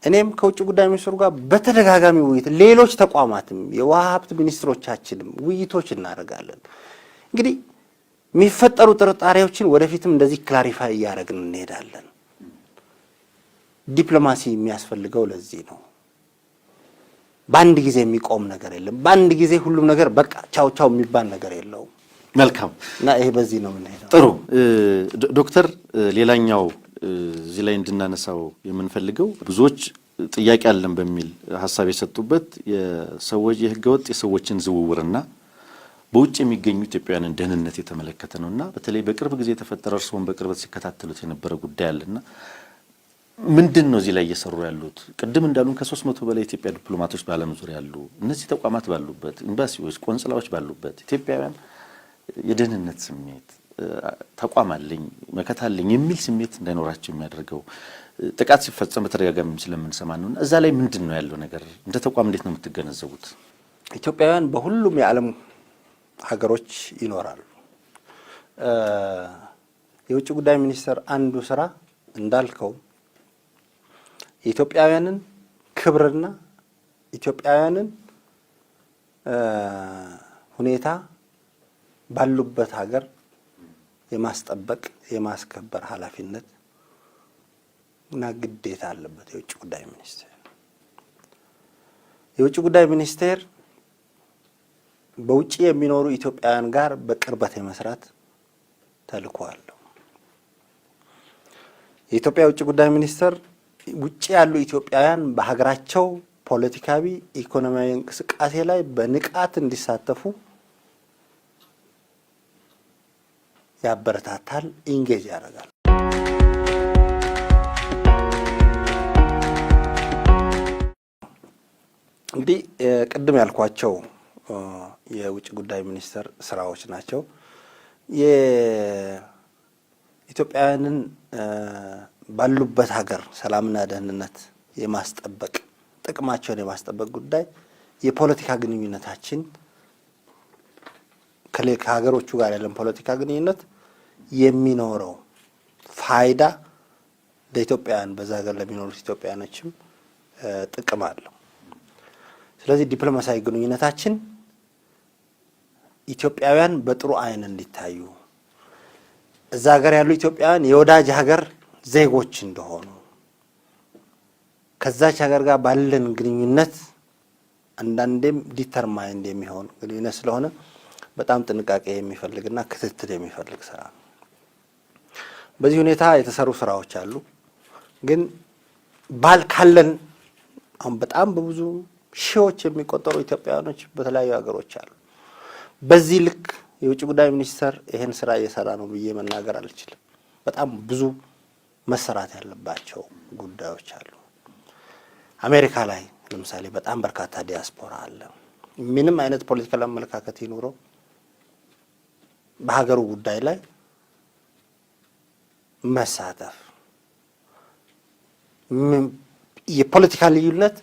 እኔም ከውጭ ጉዳይ ሚኒስትሩ ጋር በተደጋጋሚ ውይይት፣ ሌሎች ተቋማትም የውሃ ሀብት ሚኒስትሮቻችንም ውይይቶች እናደርጋለን። እንግዲህ የሚፈጠሩ ጥርጣሬዎችን ወደፊትም እንደዚህ ክላሪፋይ እያደረግን እንሄዳለን። ዲፕሎማሲ የሚያስፈልገው ለዚህ ነው። በአንድ ጊዜ የሚቆም ነገር የለም። በአንድ ጊዜ ሁሉም ነገር በቃ ቻው ቻው የሚባል ነገር የለውም። መልካም እና ይሄ በዚህ ነው የምንሄደው። ጥሩ ዶክተር፣ ሌላኛው እዚህ ላይ እንድናነሳው የምንፈልገው ብዙዎች ጥያቄ አለን በሚል ሀሳብ የሰጡበት የሰዎች የህገወጥ የሰዎችን ዝውውርና በውጭ የሚገኙ ኢትዮጵያውያንን ደህንነት የተመለከተ ነውና በተለይ በቅርብ ጊዜ የተፈጠረ እርስዎን በቅርበት ሲከታተሉት የነበረ ጉዳይ አለና ምንድን ነው እዚህ ላይ እየሰሩ ያሉት? ቅድም እንዳሉን ከ300 በላይ ኢትዮጵያ ዲፕሎማቶች በዓለም ዙሪያ ያሉ እነዚህ ተቋማት ባሉበት ኤምባሲዎች፣ ቆንስላዎች ባሉበት ኢትዮጵያውያን የደህንነት ስሜት ተቋም አለኝ መከታ አለኝ የሚል ስሜት እንዳይኖራቸው የሚያደርገው ጥቃት ሲፈጸም በተደጋጋሚ ስለምንሰማ ነውና እዛ ላይ ምንድን ነው ያለው ነገር? እንደ ተቋም እንዴት ነው የምትገነዘቡት? ኢትዮጵያውያን በሁሉም የዓለም ሀገሮች ይኖራሉ። የውጭ ጉዳይ ሚኒስቴር አንዱ ስራ እንዳልከው የኢትዮጵያውያንን ክብርና ኢትዮጵያውያንን ሁኔታ ባሉበት ሀገር የማስጠበቅ የማስከበር ኃላፊነት እና ግዴታ አለበት የውጭ ጉዳይ ሚኒስቴር። የውጭ ጉዳይ ሚኒስቴር በውጭ የሚኖሩ ኢትዮጵያውያን ጋር በቅርበት የመስራት ተልዕኮ አለው። የኢትዮጵያ ውጭ ጉዳይ ሚኒስቴር ውጭ ያሉ ኢትዮጵያውያን በሀገራቸው ፖለቲካዊ፣ ኢኮኖሚያዊ እንቅስቃሴ ላይ በንቃት እንዲሳተፉ ያበረታታል፣ ኢንጌጅ ያደርጋል። እንግዲህ ቅድም ያልኳቸው የውጭ ጉዳይ ሚኒስቴር ስራዎች ናቸው። የኢትዮጵያውያንን ባሉበት ሀገር ሰላምና ደህንነት የማስጠበቅ ጥቅማቸውን የማስጠበቅ ጉዳይ የፖለቲካ ግንኙነታችን ከሀገሮቹ ጋር ያለን ፖለቲካ ግንኙነት የሚኖረው ፋይዳ ለኢትዮጵያውያን በዛ ሀገር ለሚኖሩት ኢትዮጵያውያኖችም ጥቅም አለው። ስለዚህ ዲፕሎማሲያዊ ግንኙነታችን ኢትዮጵያውያን በጥሩ አይን እንዲታዩ እዛ ሀገር ያሉ ኢትዮጵያውያን የወዳጅ ሀገር ዜጎች እንደሆኑ ከዛች ሀገር ጋር ባለን ግንኙነት አንዳንዴም ዲተርማይንድ የሚሆን ግንኙነት ስለሆነ በጣም ጥንቃቄ የሚፈልግና ክትትል የሚፈልግ ስራ ነው። በዚህ ሁኔታ የተሰሩ ስራዎች አሉ። ግን ካለን አሁን በጣም በብዙ ሺዎች የሚቆጠሩ ኢትዮጵያውያኖች በተለያዩ ሀገሮች አሉ። በዚህ ልክ የውጭ ጉዳይ ሚኒስቴር ይሄን ስራ እየሰራ ነው ብዬ መናገር አልችልም። በጣም ብዙ መሰራት ያለባቸው ጉዳዮች አሉ። አሜሪካ ላይ ለምሳሌ በጣም በርካታ ዲያስፖራ አለ። ምንም አይነት ፖለቲካል አመለካከት ይኖረው በሀገሩ ጉዳይ ላይ መሳተፍ፣ የፖለቲካ ልዩነት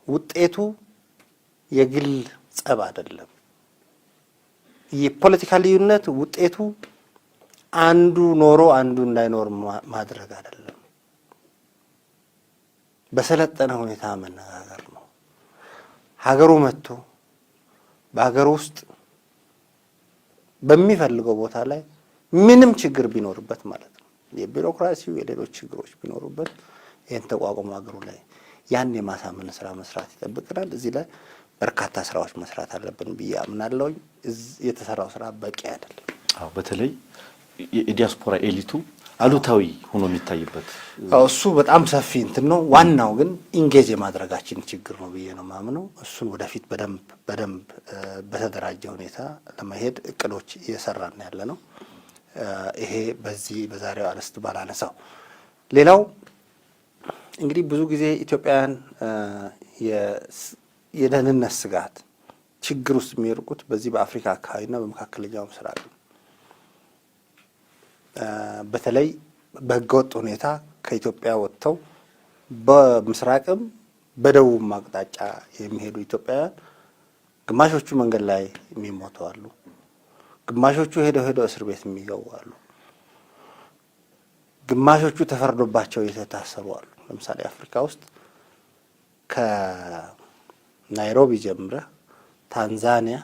ውጤቱ የግል ጸብ አይደለም። የፖለቲካ ልዩነት ውጤቱ አንዱ ኖሮ አንዱ እንዳይኖር ማድረግ አይደለም። በሰለጠነ ሁኔታ መነጋገር ነው። ሀገሩ መጥቶ በሀገሩ ውስጥ በሚፈልገው ቦታ ላይ ምንም ችግር ቢኖርበት ማለት ነው፣ የቢሮክራሲው የሌሎች ችግሮች ቢኖሩበት ይህን ተቋቁሞ ሀገሩ ላይ ያን የማሳመን ስራ መስራት ይጠብቅናል። እዚህ ላይ በርካታ ስራዎች መስራት አለብን ብዬ አምናለሁ። የተሰራው ስራ በቂ አይደለም። አዎ፣ በተለይ የዲያስፖራ ኤሊቱ አሉታዊ ሆኖ የሚታይበት እሱ በጣም ሰፊ እንትን ነው። ዋናው ግን ኢንጌጅ የማድረጋችን ችግር ነው ብዬ ነው ማምነው። እሱን ወደፊት በደንብ በተደራጀ ሁኔታ ለመሄድ እቅዶች እየሰራን ያለ ነው። ይሄ በዚህ በዛሬው አርዕስት ባላነሳው፣ ሌላው እንግዲህ ብዙ ጊዜ ኢትዮጵያውያን የደህንነት ስጋት ችግር ውስጥ የሚወድቁት በዚህ በአፍሪካ አካባቢና በመካከለኛው ምስራቅ ነው። በተለይ በህገወጥ ሁኔታ ከኢትዮጵያ ወጥተው በምስራቅም በደቡብም አቅጣጫ የሚሄዱ ኢትዮጵያውያን ግማሾቹ መንገድ ላይ የሚሞቱ አሉ። ግማሾቹ ሄደው እስር ቤት የሚገቡ አሉ። ግማሾቹ ተፈርዶባቸው የተታሰሩ አሉ። ለምሳሌ አፍሪካ ውስጥ ከናይሮቢ ጀምረህ ታንዛኒያ፣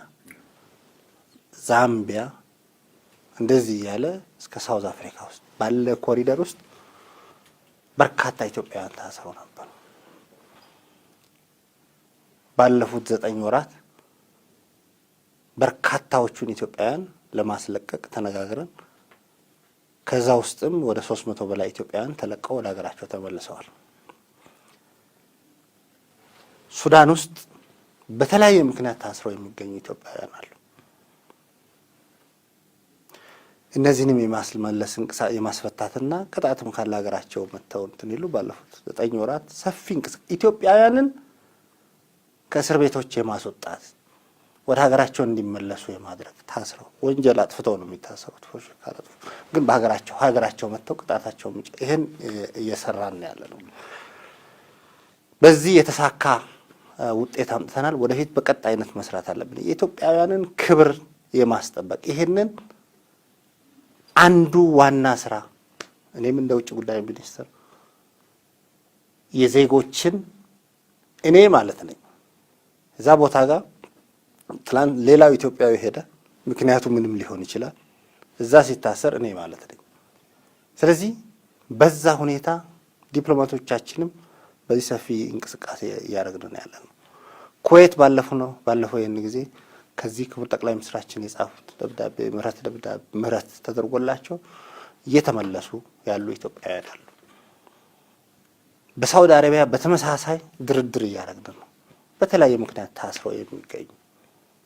ዛምቢያ እንደዚህ እያለ እስከ ሳውዝ አፍሪካ ውስጥ ባለ ኮሪደር ውስጥ በርካታ ኢትዮጵያውያን ታስረው ነበር። ባለፉት 9 ወራት በርካታዎቹን ኢትዮጵያውያን ለማስለቀቅ ተነጋግረን ከዛ ውስጥም ወደ 300 በላይ ኢትዮጵያውያን ተለቀው ወደ ሀገራቸው ተመልሰዋል። ሱዳን ውስጥ በተለያየ ምክንያት ታስረው የሚገኙ ኢትዮጵያውያን አሉ። እነዚህንም የማስመለስ የማስፈታትና ቅጣትም ካለ ሀገራቸው መተው እንትን ይሉ ባለፉት 9 ወራት ሰፊ ኢትዮጵያውያንን ከእስር ቤቶች የማስወጣት ወደ ሀገራቸው እንዲመለሱ የማድረግ ታስረው ወንጀል አጥፍተው ነው የሚታሰሩት። ግን ሀገራቸው መተው ቅጣታቸው ይሄን እየሰራን ያለ ነው። በዚህ የተሳካ ውጤት አምጥተናል። ወደፊት በቀጣይነት መስራት አለብን። የኢትዮጵያውያንን ክብር የማስጠበቅ ይሄንን አንዱ ዋና ስራ እኔም እንደ ውጭ ጉዳይ ሚኒስትር የዜጎችን እኔ ማለት ነኝ እዛ ቦታ ጋር ትላንት ሌላው ኢትዮጵያዊ ሄደ፣ ምክንያቱ ምንም ሊሆን ይችላል፣ እዛ ሲታሰር እኔ ማለት ነኝ። ስለዚህ በዛ ሁኔታ ዲፕሎማቶቻችንም በዚህ ሰፊ እንቅስቃሴ እያደረግን ያለ ነው። ኩዌት ባለፈው ይህን ጊዜ ከዚህ ክቡር ጠቅላይ ሚኒስትራችን የጻፉት ደብዳቤ ምህረት ተደርጎላቸው እየተመለሱ ያሉ ኢትዮጵያውያን አሉ። በሳውዲ አረቢያ በተመሳሳይ ድርድር እያደረግን ነው። በተለያየ ምክንያት ታስረው የሚገኙ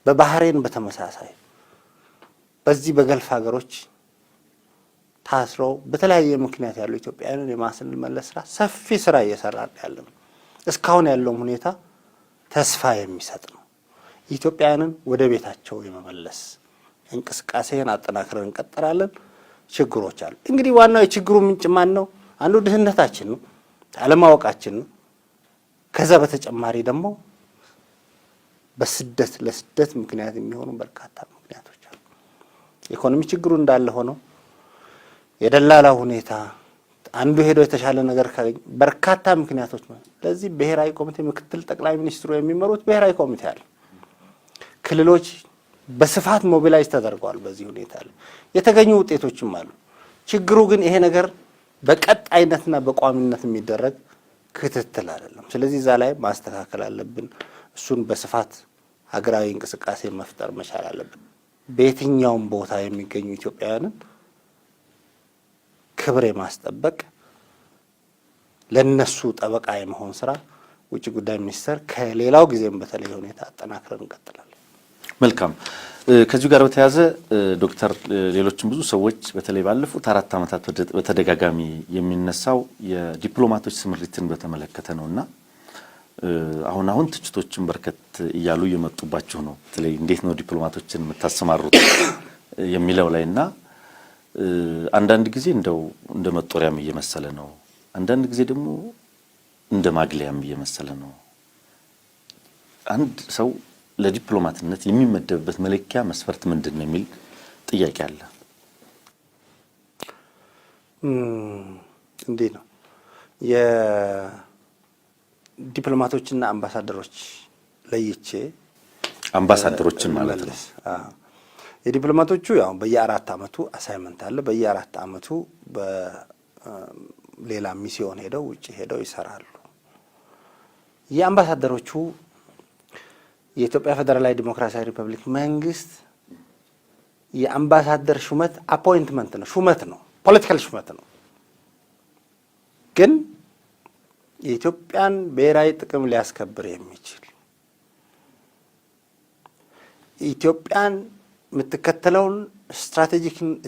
በባህሬን በተመሳሳይ በዚህ በገልፍ ሀገሮች ታስረው በተለያየ ምክንያት ያሉ ኢትዮጵያውያንን የማስመለስ ስራ ሰፊ ስራ እየሰራን ያለ ነው። እስካሁን ያለውም ሁኔታ ተስፋ የሚሰጥ ነው። ኢትዮጵያውያንን ወደ ቤታቸው የመመለስ እንቅስቃሴን አጠናክረን እንቀጥላለን። ችግሮች አሉ። እንግዲህ ዋናው የችግሩ ምንጭ ማን ነው? አንዱ ድህነታችን ነው፣ አለማወቃችን ነው። ከዛ በተጨማሪ ደግሞ ለስደት ምክንያት የሚሆኑ በርካታ ምክንያቶች አሉ። ኢኮኖሚ ችግሩ እንዳለ ሆኖ የደላላ ሁኔታ አንዱ ሄዶ የተሻለ ነገር ካገኘ በርካታ ምክንያቶች ነው። ለዚህ ብሔራዊ ኮሚቴ ምክትል ጠቅላይ ሚኒስትሩ የሚመሩት ብሔራዊ ኮሚቴ አለ። ክልሎች በስፋት ሞቢላይዝ ተደርገዋል። በዚህ ሁኔታ ላይ የተገኙ ውጤቶችም አሉ። ችግሩ ግን ይሄ ነገር በቀጣይነትና በቋሚነት የሚደረግ ክትትል አይደለም። ስለዚህ እዛ ላይ ማስተካከል አለብን። እሱን በስፋት ሀገራዊ እንቅስቃሴ መፍጠር መቻል አለብን። በየትኛውም ቦታ የሚገኙ ኢትዮጵያውያንን ክብር የማስጠበቅ ለነሱ ጠበቃ የመሆን ስራ ውጭ ጉዳይ ሚኒስቴር ከሌላው ጊዜም በተለየ ሁኔታ አጠናክረን እንቀጥላለን። መልካም። ከዚሁ ጋር በተያያዘ ዶክተር ሌሎችም ብዙ ሰዎች በተለይ ባለፉት 4 ዓመታት በተደጋጋሚ የሚነሳው የዲፕሎማቶች ስምሪትን በተመለከተ ነውና አሁን ትችቶችን በርከት እያሉ እየመጡባችሁ ነው። በተለይ እንዴት ነው ዲፕሎማቶችን የምታሰማሩት የሚለው ላይና አንዳንድ ጊዜ እንደው እንደ መጦሪያም እየመሰለ ነው፣ አንዳንድ ጊዜ ደግሞ እንደ ማግለያም እየመሰለ ነው። አንድ ሰው ለዲፕሎማትነት የሚመደብበት መለኪያ መስፈርት ምንድን ነው የሚል ጥያቄ አለ። እንዴት ነው የዲፕሎማቶችና አምባሳደሮች ለይቼ አምባሳደሮችን ማለት ነው። የዲፕሎማቶቹ ያው በየ4 ዓመቱ አሳይመንት አለ። በየ4 ዓመቱ በሌላ ሚስዮን ሄደው ውጪ ሄደው ይሰራሉ። የአምባሳደሮቹ የኢትዮጵያ ፌዴራላዊ ዲሞክራሲያዊ ሪፐብሊክ መንግስት የአምባሳደር ሹመት አፖይንትመንት ነው፣ ሹመት ነው፣ ፖለቲካል ሹመት ነው። ግን የኢትዮጵያን ብሔራዊ ጥቅም ሊያስከብር የሚችል ኢትዮጵያን የምትከተለውን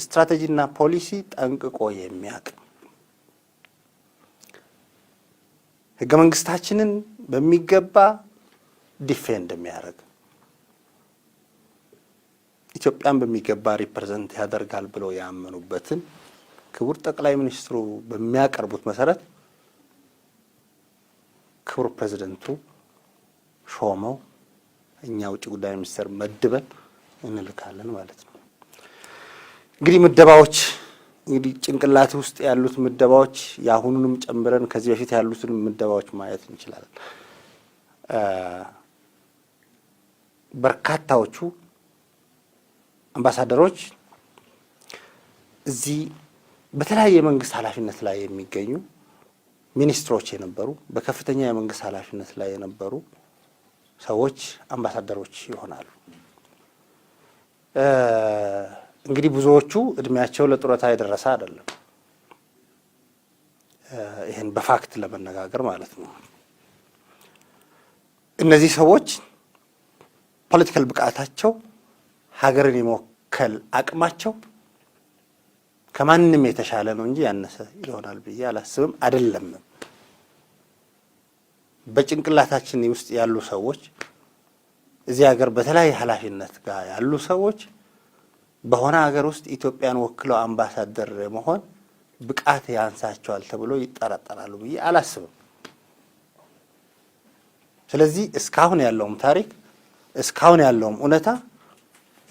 ስትራቴጂና ፖሊሲ ጠንቅቆ የሚያውቅ ህገ መንግስታችንን በሚገባ ዲፌንድ የሚያደርግ ኢትዮጵያን በሚገባ ሪፕሬዘንት ያደርጋል ብሎ ያመኑበትን ክቡር ጠቅላይ ሚኒስትሩ በሚያቀርቡት መሰረት ክቡር ፕሬዝደንቱ ሾመው እኛ ውጭ ጉዳይ ሚኒስቴር መድበን እንልካለን ማለት ነው። እንግዲህ ምደባዎች ጭንቅላት ውስጥ ያሉት ምደባዎች ያሁኑንም ጨምረን ከዚህ በፊት ያሉትን ምደባዎች ማየት እንችላለን። በርካታዎቹ አምባሳደሮች እዚህ በተለያየ የመንግስት ኃላፊነት ላይ የሚገኙ ሚኒስትሮች የነበሩ በከፍተኛ የመንግስት ኃላፊነት ላይ የነበሩ ሰዎች አምባሳደሮች ይሆናሉ። እንግዲህ ብዙዎቹ እድሜያቸው ለጡረታ የደረሰ አይደለም። ይሄን በፋክት ለመነጋገር ማለት ነው። እነዚህ ሰዎች ፖለቲካል ብቃታቸው ሀገርን የመወከል አቅማቸው ከማንም የተሻለ ነው እንጂ ያነሰ ይሆናል ብዬ አላስብም። አይደለም በጭንቅላታችን ውስጥ ያሉ ሰዎች እዚህ ሀገር በተለያየ ኃላፊነት ጋር ያሉ ሰዎች በሆነ ሀገር ውስጥ ኢትዮጵያን ወክለው አምባሳደር መሆን ብቃት ያንሳቸዋል ተብሎ ይጠራጠራሉ ብዬ አላስብም። ስለዚህ እስካሁን ያለውም ታሪክ እስካሁን ያለውም እውነታ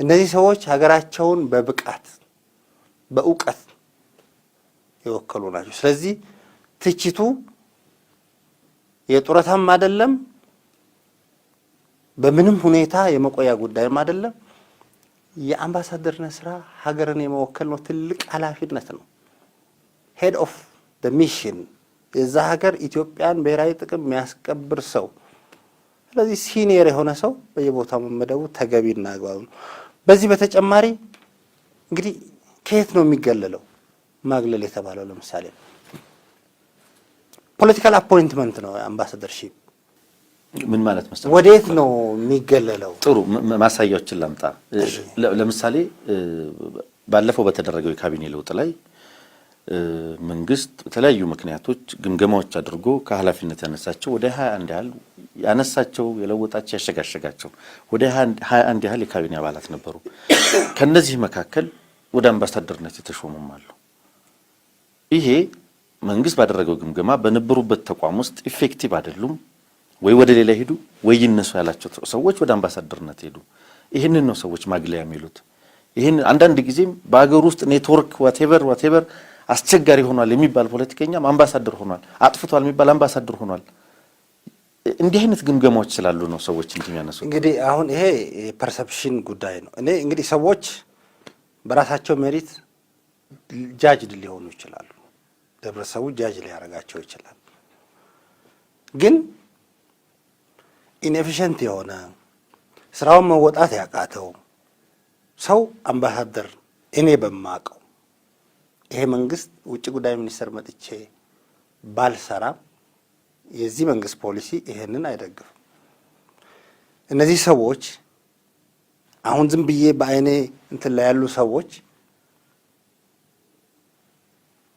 እነዚህ ሰዎች ሀገራቸውን በብቃት በእውቀት የወከሉ ናቸው። ስለዚህ ትችቱ የጡረታም አይደለም፣ በምንም ሁኔታ የመቆያ ጉዳይም አይደለም። የአምባሳደርነት ስራ ሀገርን የመወከል ነው። ትልቅ ኃላፊነት ነው። ሄድ ኦፍ ዘ ሚሽን የዛ ሀገር ኢትዮጵያን ብሔራዊ ጥቅም የሚያስከብር ሰው። ስለዚህ ሲኒየር የሆነ ሰው በየቦታው መመደቡ ተገቢና አግባብ ነው። በዚህ በተጨማሪ እንግዲህ ከየት ነው የሚገለለው? ማግለል የተባለው ለምሳሌ ፖለቲካል አፖይንትመንት ነው። አምባሳደርሺፕ ምን ማለት መሰለህ? ወዴት ነው የሚገለለው? ጥሩ ማሳያዎችን ላምጣ። ለምሳሌ ባለፈው በተደረገው የካቢኔ ለውጥ ላይ መንግስት በተለያዩ ምክንያቶች ግምገማዎች አድርጎ ከኃላፊነት ያነሳቸው ወደ 21 ያህል ያነሳቸው የለወጣቸው ያሸጋሸጋቸው ወደ 21 ያህል የካቢኔ አባላት ነበሩ። ከነዚህ መካከል ወደ አምባሳደርነት የተሾሙም አሉ። ይሄ መንግስት ባደረገው ግምገማ በነበሩበት ተቋም ውስጥ ኢፌክቲቭ አይደሉም ወይ ወደ ሌላ ሄዱ ወይ ይነሱ ያላቸው ሰዎች ወደ አምባሳደርነት ሄዱ። ይህንን ነው ሰዎች ማግለያ የሚሉት። ይህን አንዳንድ ጊዜም በአገር ውስጥ ኔትወርክ ዋቴቨር አስቸጋሪ ሆኗል የሚባል ፖለቲከኛም አምባሳደር ሆኗል፣ አጥፍቷል የሚባል አምባሳደር ሆኗል። እንዲህ አይነት ግምገማዎች ስላሉ ነው ሰዎች እንትን ያነሱት። እንግዲህ አሁን ይሄ የፐርሰፕሽን ጉዳይ ነው። እኔ እንግዲህ ሰዎች በራሳቸው ሜሪት ጃጅድ ሊሆኑ ይችላሉ። ህብረተሰቡ ጃጅ ሊያደርጋቸው ይችላል። ግን ኢንኤፊሽንት የሆነ ስራውን መወጣት ያቃተው ሰው አምባሳደር እኔ በማቀው ይሄ መንግስት ውጭ ጉዳይ ሚኒስቴር መጥቼ ባልሰራ የዚህ መንግስት ፖሊሲ ይሄንን አይደግፍም። እነዚህ ሰዎች አሁን ዝም ብዬ በአይኔ እንትን ላይ ያሉ ሰዎች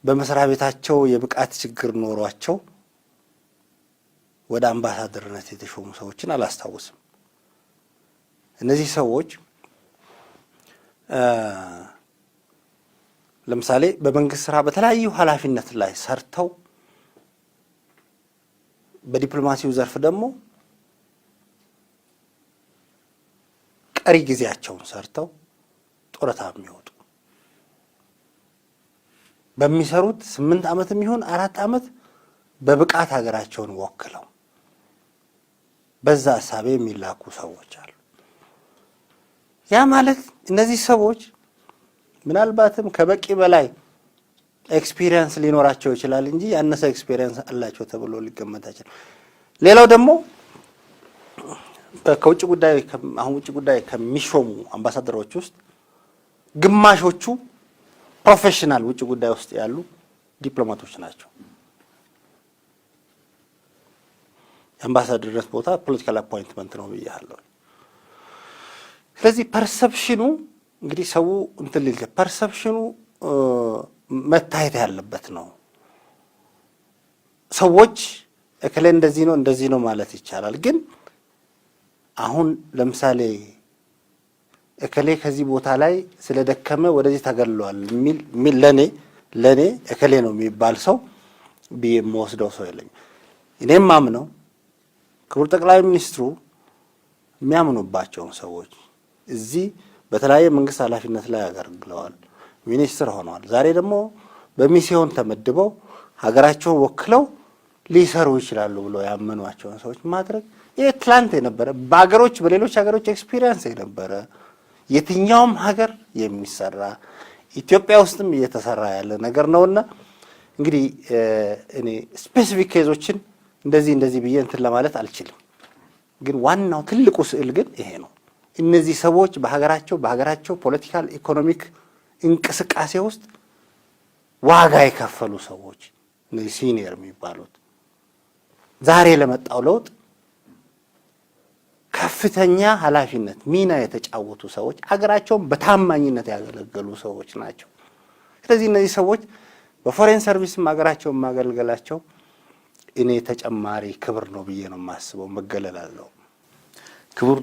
በመስሪያ ቤታቸው የብቃት ችግር ኖሯቸው ወደ አምባሳደርነት የተሾሙ ሰዎችን አላስታውስም። እነዚህ ሰዎች ለምሳሌ በመንግስት ስራ በተለያዩ ኃላፊነት ላይ ሰርተው በዲፕሎማሲው ዘርፍ ደግሞ ቀሪ ጊዜያቸውን ሰርተው ጡረታ የሚወጡ በሚሰሩት 8 ዓመት የሚሆን 4 ዓመት በብቃት ሀገራቸውን ወክለው በዛ ሐሳቤ የሚላኩ ሰዎች አሉ። ያ ማለት እነዚህ ሰዎች ምናልባትም ከበቂ በላይ ኤክስፒሪየንስ ሊኖራቸው ይችላል እንጂ ያነሰ ኤክስፒሪየንስ አላቸው ተብሎ ሊገመት አይችልም። ሌላው ደግሞ ከውጭ ጉዳይ አሁን ውጭ ጉዳይ ከሚሾሙ አምባሳደሮች ውስጥ ግማሾቹ ፕሮፌሽናል ውጭ ጉዳይ ውስጥ ያሉ ዲፕሎማቶች ናቸው። የአምባሳደርነት ቦታ ፖለቲካል አፖይንትመንት ነው ብያለሁ። ስለዚህ ፐርሰፕሽኑ እንግዲህ ሰው እንትን ሊል ፐርሰፕሽኑ መታየት ያለበት ነው። ሰዎች እከሌ እንደዚህ ነው ማለት ይቻላል። ግን አሁን ለምሳሌ እከሌ ከዚህ ቦታ ላይ ስለደከመ ወደዚህ ተገድሏል የሚል ለኔ እከሌ ነው የሚባል ሰው የምወስደው ሰው የለኝም። እኔም ማምነው ክቡር ጠቅላይ ሚኒስትሩ የሚያምኑባቸውን ሰዎች እዚህ በተለያየ መንግስት ኃላፊነት ላይ አገልግለዋል፣ ሚኒስትር ሆነዋል። ዛሬ ደግሞ በሚስዮን ተመድበው ሀገራቸውን ወክለው ሊሰሩ ይችላሉ ብሎ ያመኗቸውን ሰዎች ማድረግ ይሄ ትላንት የነበረ በሌሎች ሀገሮች ኤክስፒሪየንስ የነበረ የትኛውም ሀገር የሚሰራ ኢትዮጵያ ውስጥም እየተሰራ ያለ ነገር ነውና እንግዲህ እኔ ስፔሲፊክ ኬዞችን እንደዚህ ብዬ እንትን ለማለት አልችልም። ግን ዋናው ትልቁ ስዕል ግን ይሄ ነው። እነዚህ ሰዎች በሀገራቸው ፖለቲካል ኢኮኖሚክ እንቅስቃሴ ውስጥ ዋጋ የከፈሉ ሰዎች እነዚህ ሲኒየር የሚባሉት ዛሬ ለመጣው ለውጥ ከፍተኛ ኃላፊነት ሚና የተጫወቱ ሰዎች ሀገራቸውን በታማኝነት ያገለገሉ ሰዎች ናቸው። ስለዚህ እነዚህ ሰዎች በፎሬን ሰርቪስም ሀገራቸውን ማገልገላቸው እኔ ተጨማሪ ክብር ነው ብዬ ነው የማስበው። መገለል አለው። ክቡር